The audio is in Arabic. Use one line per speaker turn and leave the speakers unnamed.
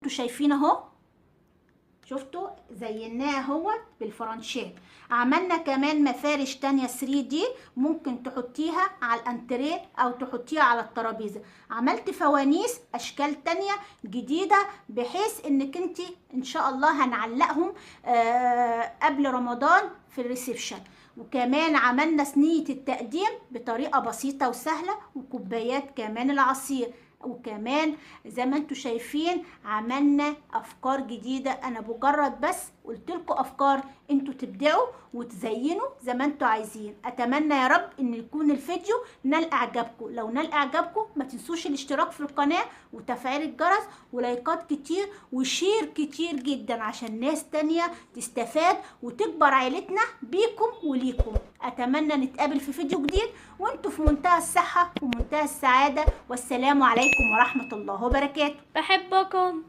انتوا شايفين اهو، شفتوا زيناها اهوت بالفرنشات. عملنا كمان مفارش تانية 3D ممكن تحطيها على الانتريه او تحطيها على الترابيزه. عملت فوانيس اشكال تانية جديده بحيث انك انت ان شاء الله هنعلقهم قبل رمضان في الريسبشن. وكمان عملنا صينيه التقديم بطريقه بسيطه وسهله، وكوبايات كمان العصير. وكمان زي ما انتوا شايفين عملنا افكار جديده. انا مجرد بس قلت لكم افكار، انتوا تبدعوا وتزينوا زي ما انتوا عايزين. اتمنى يا رب ان يكون الفيديو نال اعجابكم. لو نال اعجابكم ما تنسوش الاشتراك في القناه وتفعيل الجرس ولايكات كتير وشير كتير جدا عشان ناس تانية تستفاد وتكبر عيلتنا بيكم وليكم. اتمنى نتقابل في فيديو جديد وانتوا في منتهى الصحه ومنتهى السعاده، والسلام عليكم ورحمه الله وبركاته.
بحبكم.